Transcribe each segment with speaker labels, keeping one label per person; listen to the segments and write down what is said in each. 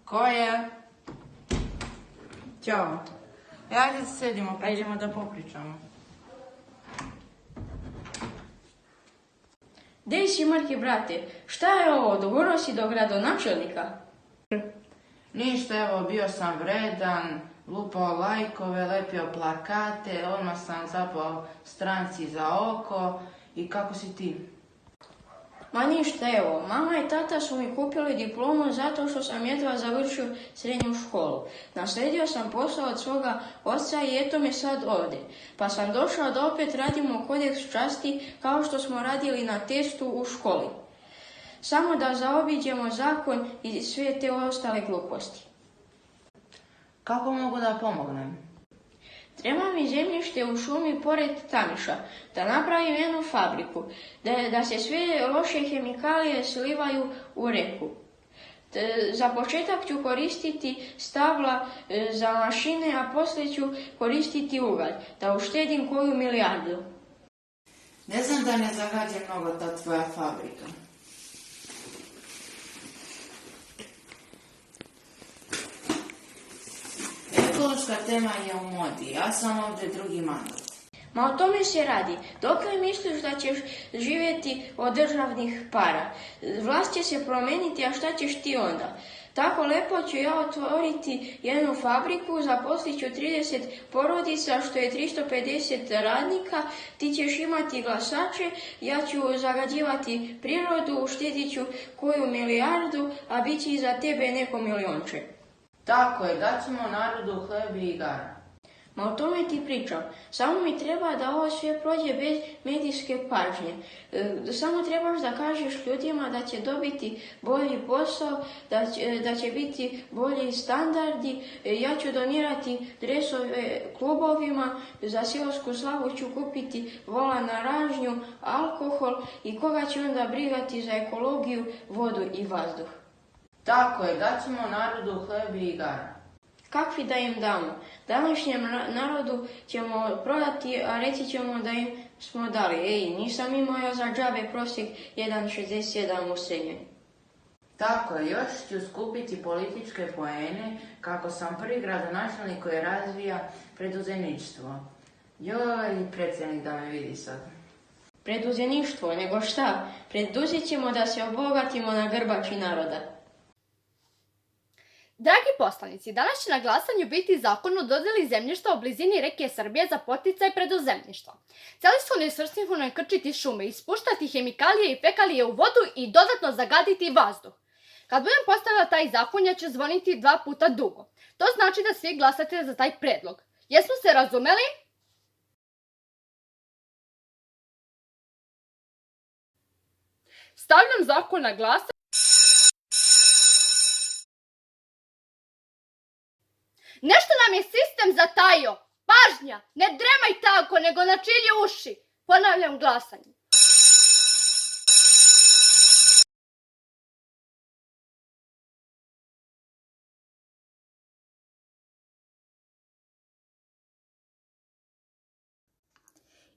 Speaker 1: Ko je? Ćao. Ajde sedimo pa idemo da popričamo.
Speaker 2: Dej si, Marki, brate, šta je ovo? Dogurao si do gradonačelnika?
Speaker 1: Ništa, evo, bio sam vredan, lupao lajkove, lepio plakate, odmah sam zapao stranci za oko. I kako si ti?
Speaker 2: Ma ništa, evo, mama i tata su mi kupili diplomu zato što sam jedva završio srednju školu. Naslijedio sam posao od svoga oca i eto me sad ovdje. Pa sam došao da opet radimo kodeks časti kao što smo radili na testu u školi. Samo da zaobiđemo zakon i sve te ostale gluposti.
Speaker 1: Kako mogu da pomognem?
Speaker 2: Treba mi zemljište u šumi pored Tamiša, da napravim jednu fabriku, da se sve loše hemikalije slivaju u reku. Za početak ću koristiti stabla za mašine, a poslije ću koristiti ugalj, da uštedim koju milijardu.
Speaker 1: Ne znam da ne zagađa mnogo ta tvoja fabrika. Ekološka tema je u modi, ja sam ovdje drugi mandat.
Speaker 2: Ma o tome se radi. Dokle misliš da ćeš živjeti od državnih para? Vlast će se promijeniti, a šta ćeš ti onda? Tako lepo ću ja otvoriti jednu fabriku, zaposlit ću 30 porodica, što je 350 radnika, ti ćeš imati glasače, ja ću zagađivati prirodu, uštedit ću koju milijardu, a bit će iza tebe neko milionče.
Speaker 1: Tako je, daćemo narodu hleb i igara.
Speaker 2: Ma o tome ti pričam. Samo mi treba da ovo sve prođe bez medijske pažnje. Samo trebaš da kažeš ljudima da će dobiti bolji posao, da će biti bolji standardi. Ja ću donirati dresove klubovima, za seosku slavu ću kupiti vola na ražnju, alkohol i koga će onda brigati za ekologiju, vodu i vazduh.
Speaker 1: Tako je, daćemo narodu hleb i igara.
Speaker 2: Kakvi da im damo? Današnjem narodu ćemo prodati, a reći ćemo da im smo dali. Nisam imao ja za džabe prosjek 1,67 u srednjoj.
Speaker 1: Tako je, još ću skupiti političke poene kako sam prvi gradonačelnik koji razvija preduzetništvo. Joj, predsjednik da me vidi sad.
Speaker 2: Preduzetništvo, nego šta? Preduzet ćemo da se obogatimo na grbači naroda.
Speaker 3: Dragi poslanici, danas će na glasanju biti zakon o dodjeli zemljišta u blizini reke Srbije za poticaj preduzetništva. Celishodno i svrsishodno krčiti šume, ispuštati hemikalije i fekalije u vodu i dodatno zagaditi vazduh. Kad budem postavila taj zakon, ja ću zvoniti 2 puta dugo. To znači da svi glasate za taj predlog. Jesmo se razumeli? Stavljam zakon na glasanje. Nešto nam je sistem zatajio. Pažnja, ne dremaj tako, nego načilji uši. Ponavljam glasanje.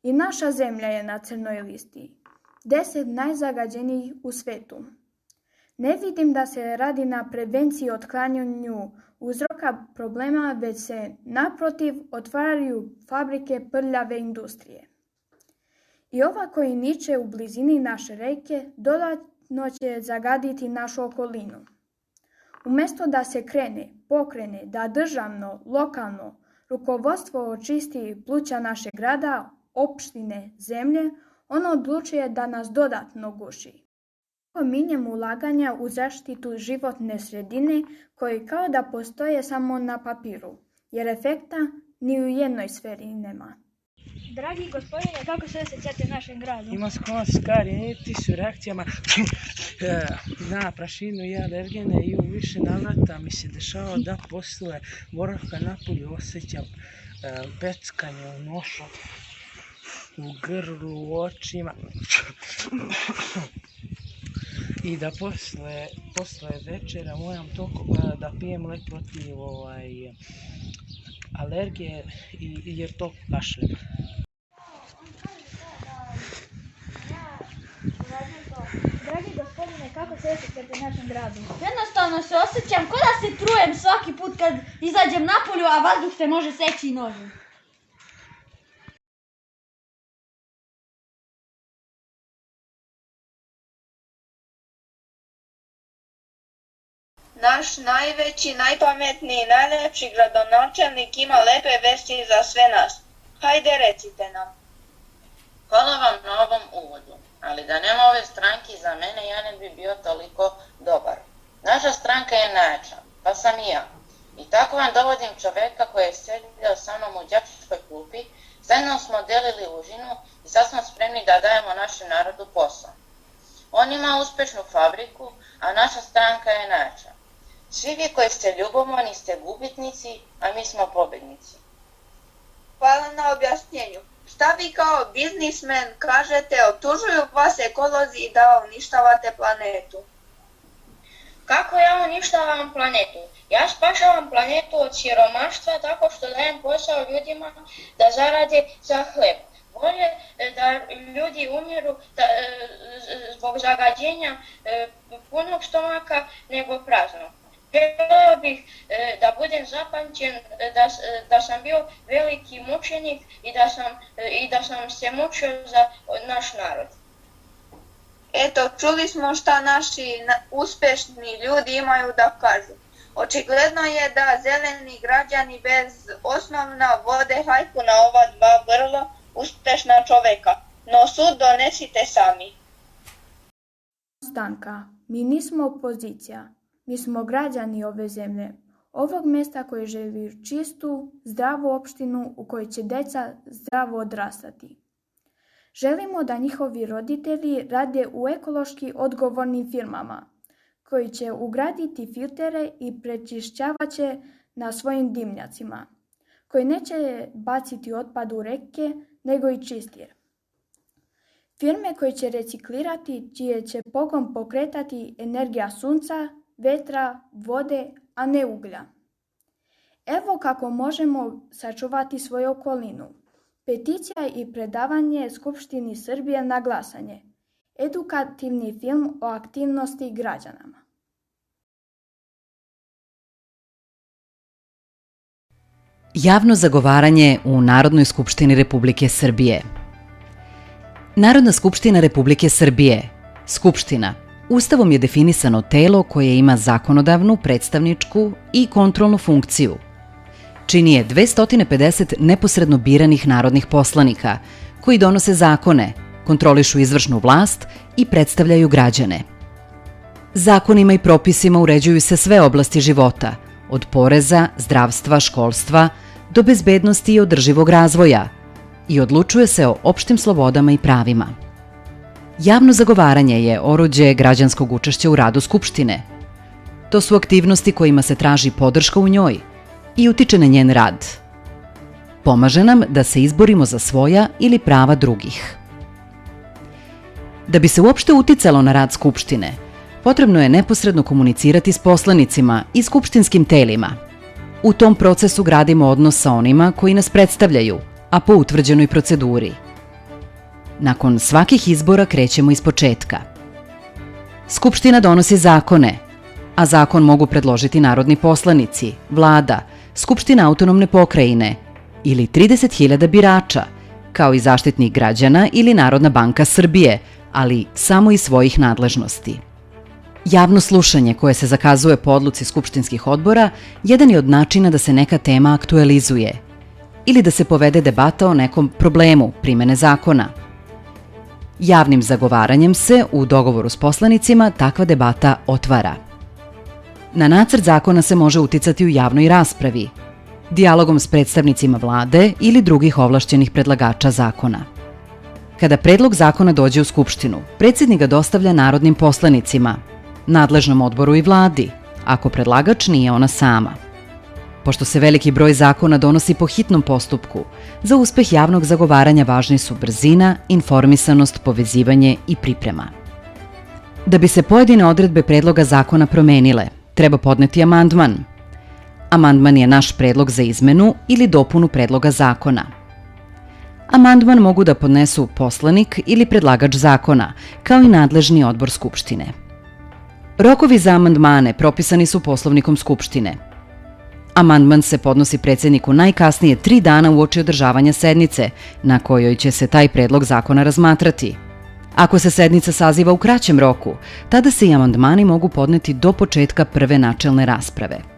Speaker 4: I naša zemlja je na crnoj listi. 10 najzagađenijih u svetu. Ne vidim da se radi na prevenciji i otklanjanju uzroka problema, već se naprotiv otvaraju fabrike prljave industrije. I ova koji niče u blizini naše reke dodatno će zagaditi našu okolinu. Umjesto da se pokrene da državno, lokalno rukovodstvo očisti pluća našeg grada, opštine, zemlje, ono odlučuje da nas dodatno guši. Pominjem ulaganja u zaštitu životne sredine koji kao da postoje samo na papiru, jer efekta ni u jednoj sferi nema.
Speaker 5: Dragi gospodine, kako se osjećate u našem gradu?
Speaker 6: Ima skoro skari, ti su reakcijama na prašinu i alergene i u više navrata mi se dešava da posle boravka napolju osjećam peckanje u nosu, u grlu, u očima. I da posle večera moram da pijem lek protiv alergije jer to kašljem.
Speaker 5: Dragi gospodine, kako se osjećate u našem gradu? Jednostavno se osjećam kao da se trujem svaki put kad izađem napolju, a vazduh se može seći i nožem.
Speaker 7: Naš najveći, najpametniji, najlepši gradonačelnik ima lepe vesti za sve nas. Hajde, recite nam.
Speaker 1: Hvala vam na ovom uvodu, ali da nema ove stranke za mene, ja ne bi bio toliko dobar. Naša stranka je najjača, pa sam i ja. I tako vam dovodim čoveka koji je sjedio sa mnom u đačkoj klupi, zajedno smo delili užinu i sad smo spremni da dajemo našem narodu posao. On ima uspešnu fabriku, a naša stranka je najjača. Svi vi koji ste ljubomorni ste gubitnici, a mi smo pobednici.
Speaker 7: Hvala na objašnjenju. Šta vi kao biznismen kažete, optužuju vas ekolozi da uništavate planetu?
Speaker 8: Kako ja uništavam planetu? Ja spašavam planetu od siromaštva tako što dajem posao ljudima da zarade za hleb. Bolje da ljudi umiru zbog zagađenja punog stomaka nego praznog. Želeo bih da budem zapamćen da sam bio veliki mučenik i da sam se mučio za naš narod.
Speaker 7: Eto, čuli smo šta naši uspešni ljudi imaju da kažu. Očigledno je da zeleni građani bez osnovna vode hajku na ova dva vrlo uspešna čoveka. No sud donesite sami.
Speaker 4: Stanka. Mi nismo opozicija. Mi smo građani ove zemlje, ovog mjesta koje želi čistu, zdravu opštinu u kojoj će deca zdravo odrastati. Želimo da njihovi roditelji rade u ekološki odgovornim firmama, koji će ugraditi filtere i prečišćavaće na svojim dimnjacima, koji neće baciti otpad u reke, nego i čistir. Firme koje će reciklirati, čije će pogon pokretati energija sunca, vetra, vode, a ne uglja. Evo kako možemo sačuvati svoju okolinu. Peticija i predavanje Skupštini Srbije na glasanje. Edukativni film o aktivnosti građanama.
Speaker 9: Javno zagovaranje u Narodnoj skupštini Republike Srbije. Narodna skupština Republike Srbije, Skupština, Ustavom je definisano telo koje ima zakonodavnu, predstavničku i kontrolnu funkciju. Čini je 250 neposredno biranih narodnih poslanika koji donose zakone, kontrolišu izvršnu vlast i predstavljaju građane. Zakonima i propisima uređuju se sve oblasti života, od poreza, zdravstva, školstva do bezbednosti i održivog razvoja i odlučuje se o opštim slobodama i pravima. Javno zagovaranje je oruđe građanskog učešća u radu Skupštine. To su aktivnosti kojima se traži podrška u njoj i utiče na njen rad. Pomaže nam da se izborimo za svoja ili prava drugih. Da bi se uopšte uticalo na rad Skupštine, potrebno je neposredno komunicirati s poslanicima i skupštinskim telima. U tom procesu gradimo odnos sa onima koji nas predstavljaju, a po utvrđenoj proceduri. Nakon svakih izbora krećemo iz početka. Skupština donosi zakone, a zakon mogu predložiti narodni poslanici, vlada, Skupština autonomne pokrajine ili 30.000 birača, kao i Zaštitnik građana ili Narodna banka Srbije, ali samo iz svojih nadležnosti. Javno slušanje koje se zakazuje po odluci skupštinskih odbora jedan je od načina da se neka tema aktualizuje ili da se povede debata o nekom problemu primene zakona. Javnim zagovaranjem se, u dogovoru s poslanicima, takva debata otvara. Na nacrt zakona se može uticati u javnoj raspravi, dijalogom s predstavnicima vlade ili drugih ovlašćenih predlagača zakona. Kada predlog zakona dođe u Skupštinu, predsjednik ga dostavlja narodnim poslanicima, nadležnom odboru i vladi, ako predlagač nije ona sama. Pošto se veliki broj zakona donosi po hitnom postupku, za uspeh javnog zagovaranja važni su brzina, informisanost, povezivanje i priprema. Da bi se pojedine odredbe predloga zakona promenile, treba podneti amandman. Amandman je naš predlog za izmenu ili dopunu predloga zakona. amandman mogu da podnesu poslanik ili predlagač zakona, kao i nadležni odbor Skupštine. Rokovi za amandmane propisani su Poslovnikom Skupštine. Amandman se podnosi predsjedniku najkasnije 3 dana uoči održavanja sednice, na kojoj će se taj predlog zakona razmatrati. Ako se sednica saziva u kraćem roku, tada se i amandmani mogu podneti do početka prve načelne rasprave.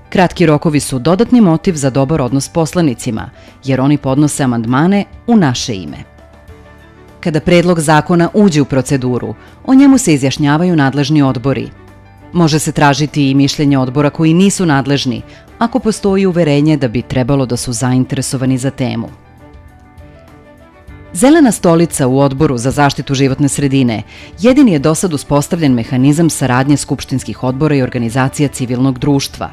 Speaker 9: Kratki rokovi su dodatni motiv za dobar odnos s poslanicima, jer oni podnose amandmane u naše ime. Kada predlog zakona uđe u proceduru, o njemu se izjašnjavaju nadležni odbori. Može se tražiti i mišljenje odbora koji nisu nadležni, ako postoji uverenje da bi trebalo da su zainteresovani za temu. Zelena stolica u Odboru za zaštitu životne sredine jedini je dosad uspostavljen mehanizam saradnje skupštinskih odbora i organizacija civilnog društva.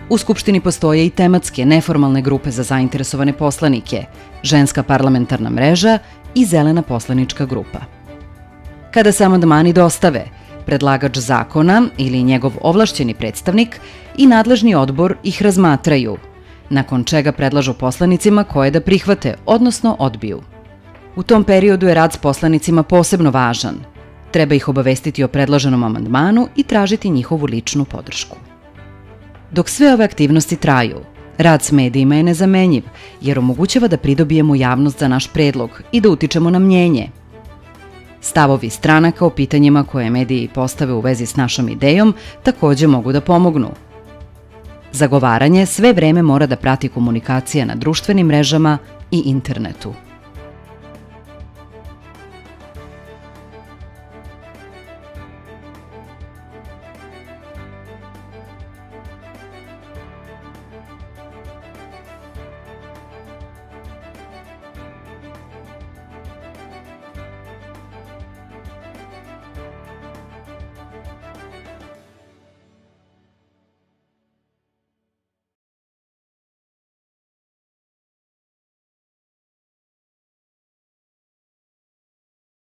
Speaker 9: U Skupštini postoje i tematske neformalne grupe za zainteresovane poslanike, Ženska parlamentarna mreža i Zelena poslanička grupa. Kada se amandmani dostave, predlagač zakona ili njegov ovlašćeni predstavnik i nadležni odbor ih razmatraju, nakon čega predlažu poslanicima koje da prihvate, odnosno odbiju. U tom periodu je rad s poslanicima posebno važan. Treba ih obavestiti o predloženom amandmanu i tražiti njihovu ličnu podršku. Dok sve ove aktivnosti traju, rad s medijima je nezamenjiv, jer omogućava da pridobijemo javnost za naš predlog i da utičemo na mnjenje. Stavovi stranaka o pitanjima koje mediji postave u vezi s našom idejom takođe mogu da pomognu. Zagovaranje sve vreme mora da prati komunikacija na društvenim mrežama i internetu.